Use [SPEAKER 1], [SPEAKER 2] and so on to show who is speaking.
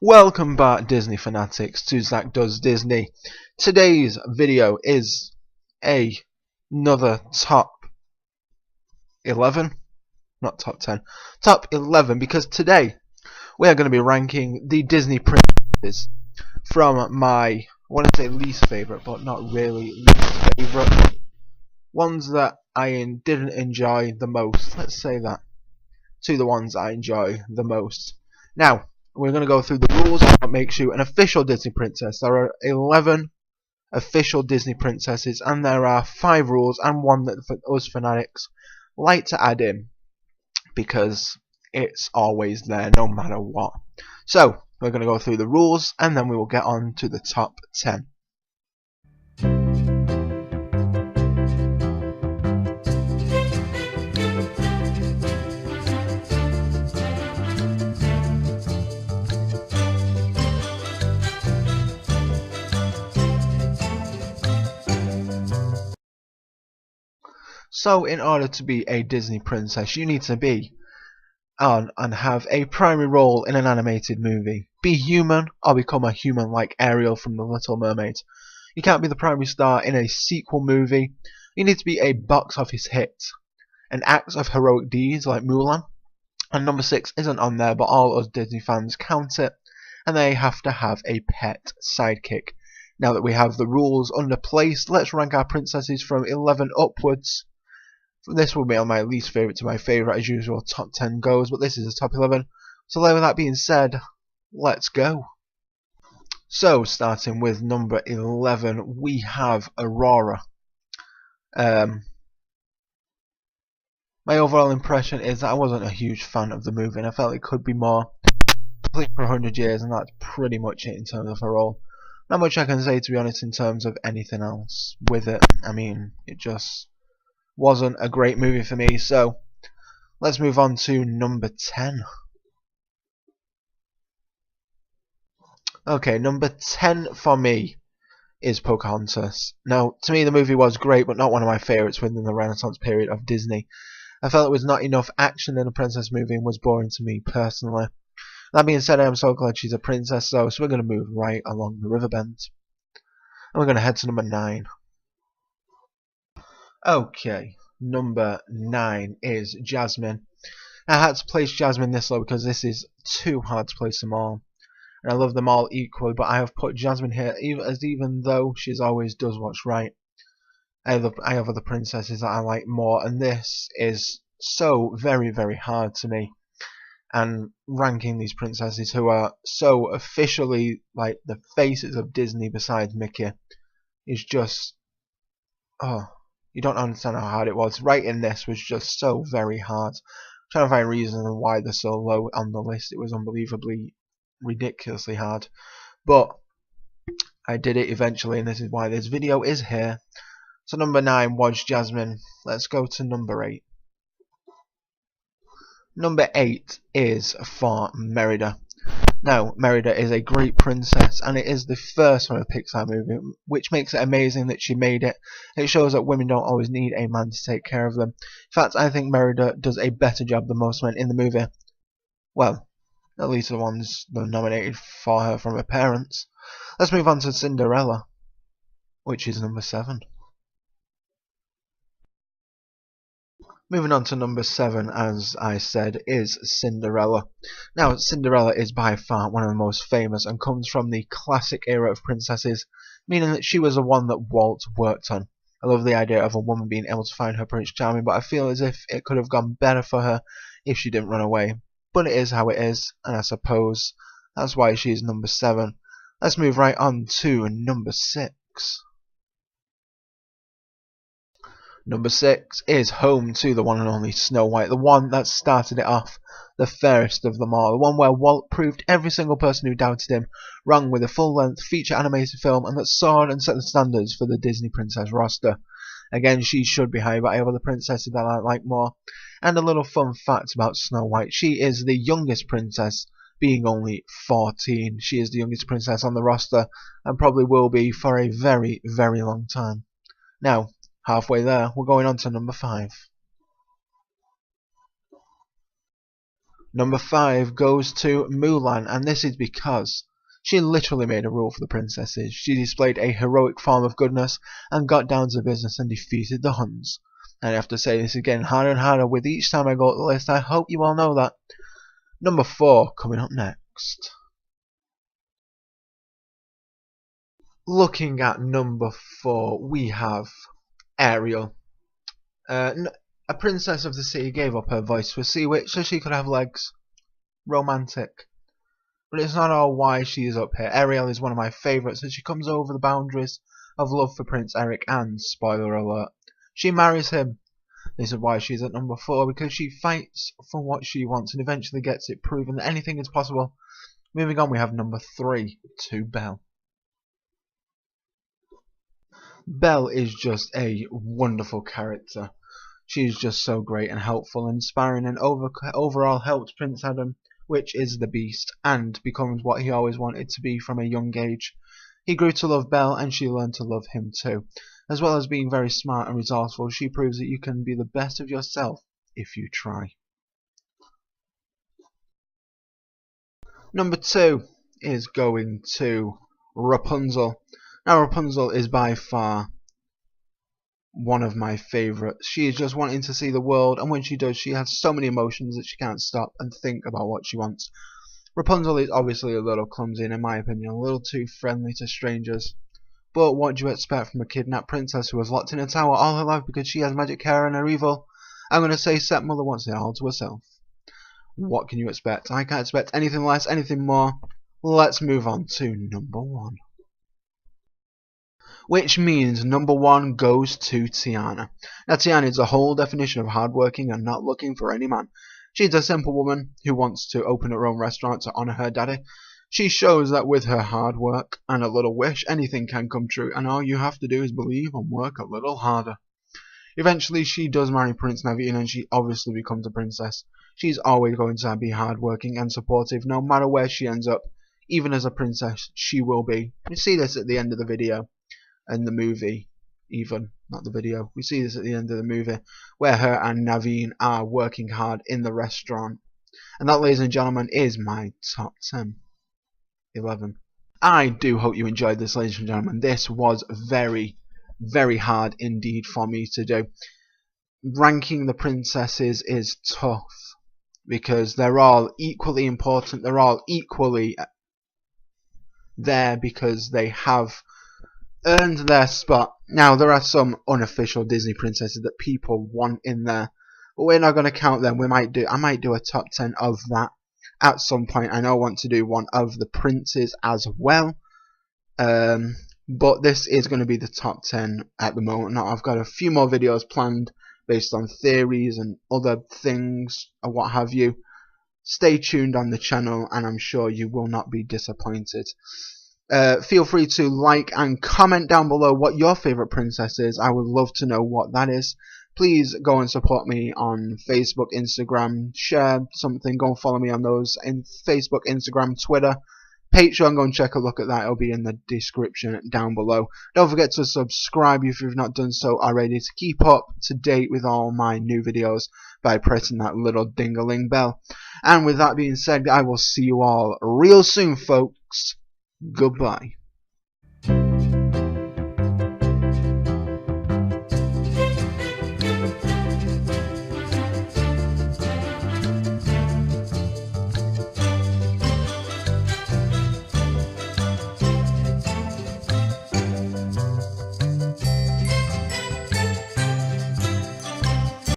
[SPEAKER 1] Welcome back, Disney fanatics, to Zach Does Disney. Today's video is another top 11, not top 10, top 11, because today we are going to be ranking the Disney princesses from my, I want to say least favourite, but not really least favourite, ones that I didn't enjoy the most, let's say that, to the ones I enjoy the most. Now, we're going to go through the rules of what makes you an official Disney princess. There are 11 official Disney princesses, and there are 5 rules and one that us fanatics like to add in because it's always there no matter what. So, we're going to go through the rules and then we will get on to the top 10. So in order to be a Disney princess, you need to be on and have a primary role in an animated movie. Be human or become a human like Ariel from The Little Mermaid. You can't be the primary star in a sequel movie. You need to be a box office hit. An act of heroic deeds like Mulan. And number 6 isn't on there, but all us Disney fans count it. And they have to have a pet sidekick. Now that we have the rules under place, let's rank our princesses from 11 upwards. This will be on my least favourite to my favourite as usual, top 10 goes, but this is the top 11. So with that being said, let's go. So starting with number 11, we have Aurora. My overall impression is that I wasn't a huge fan of the movie and I felt it could be more. Complete for 100 years, and that's pretty much it in terms of her role. Not much I can say, to be honest, in terms of anything else with it. I mean, it just wasn't a great movie for me. So let's move on to number 10. Okay, number 10 for me is Pocahontas. Now, to me the movie was great, but not one of my favourites within the Renaissance period of Disney. I felt it was not enough action in a princess movie and was boring to me personally. That being said, I am so glad she's a princess though, so we're going to move right along the river bend. And we're going to head to number 9. Okay, number 9 is Jasmine. I had to place Jasmine this low because this is too hard to place them all. And I love them all equally, but I have put Jasmine here even though she's always does what's right. I have other princesses that I like more, and this is so very, very hard to me. And ranking these princesses who are so officially like the faces of Disney besides Mickey is just, oh, you don't understand how hard it was. Writing this was just so very hard. Trying to find reasons why they're so low on the list. It was unbelievably, ridiculously hard. But I did it eventually, and this is why this video is here. So number 9 was Jasmine. Let's go to number 8. Number 8 is for Merida. Now, Merida is a great princess, and it is the first from a Pixar movie, which makes it amazing that she made it. It shows that women don't always need a man to take care of them. In fact, I think Merida does a better job than most men in the movie. Well, at least the ones that are nominated for her from her parents. Let's move on to Cinderella, which is number 7. Moving on to number 7, as I said, is Cinderella. Now, Cinderella is by far one of the most famous and comes from the classic era of princesses, meaning that she was the one that Walt worked on. I love the idea of a woman being able to find her Prince Charming, but I feel as if it could have gone better for her if she didn't run away. But it is how it is, and I suppose that's why she's number 7. Let's move right on to number 6. Number 6 is home to the one and only Snow White, the one that started it off, the fairest of them all, the one where Walt proved every single person who doubted him wrong with a full-length feature animated film, and that soared and set the standards for the Disney princess roster. Again, she should be high, but I have other princesses that I like more. And a little fun fact about Snow White: she is the youngest princess, being only 14. She is the youngest princess on the roster, and probably will be for a very, very long time. Now, halfway there, we're going on to number 5. Number 5 goes to Mulan, and this is because she literally made a rule for the princesses. She displayed a heroic form of goodness and got down to business and defeated the Huns. And I have to say, this is getting harder and harder with each time I go up the list. I hope you all know that. Number 4 coming up next. Looking at number 4, we have Ariel. A princess of the sea gave up her voice to a sea witch so she could have legs. Romantic. But it's not all why she is up here. Ariel is one of my favourites as she comes over the boundaries of love for Prince Eric and, spoiler alert, she marries him. This is why she's at number 4, because she fights for what she wants and eventually gets it proven that anything is possible. Moving on, we have number 3 to Belle. Belle is just a wonderful character. She's just so great and helpful and inspiring, and overall helped Prince Adam, which is the Beast, and becomes what he always wanted to be from a young age. He grew to love Belle and she learned to love him too. As well as being very smart and resourceful, she proves that you can be the best of yourself if you try. Number 2 is going to Rapunzel. Now Rapunzel is by far one of my favourites. She is just wanting to see the world, and when she does, she has so many emotions that she can't stop and think about what she wants. Rapunzel is obviously a little clumsy and, in my opinion, a little too friendly to strangers. But what do you expect from a kidnapped princess who was locked in a tower all her life because she has magic hair and are evil? I'm going to say stepmother wants it all to herself. What can you expect? I can't expect anything less, anything more. Let's move on to number 1. Which means number 1 goes to Tiana. Now Tiana is the whole definition of hardworking and not looking for any man. She's a simple woman who wants to open her own restaurant to honour her daddy. She shows that with her hard work and a little wish, anything can come true, and all you have to do is believe and work a little harder. Eventually she does marry Prince Naveen, and she obviously becomes a princess. She's always going to be hardworking and supportive no matter where she ends up. Even as a princess, she will be. You see this at the end of the video. And the movie, even, not the video. We see this at the end of the movie, where her and Naveen are working hard in the restaurant. And that, ladies and gentlemen, is my top 10. 11. I do hope you enjoyed this, ladies and gentlemen. This was very, very hard indeed for me to do. Ranking the princesses is tough, because they're all equally important. They're all equally there because they have earned their spot. Now there are some unofficial Disney princesses that people want in there, but we're not going to count them. I might do a top 10 of that at some point. I know I want to do one of the princes as well, but this is going to be the top 10 at the moment. Now I've got a few more videos planned based on theories and other things or what have you. Stay tuned on the channel and I'm sure you will not be disappointed. Feel free to like and comment down below what your favourite princess is. I would love to know what that is. Please go and support me on Facebook, Instagram, share something, go and follow me on those in Facebook, Instagram, Twitter, Patreon. Go and check a look at that, it'll be in the description down below. Don't forget to subscribe if you've not done so already to keep up to date with all my new videos by pressing that little ding-a-ling bell. And with that being said, I will see you all real soon, folks. Goodbye.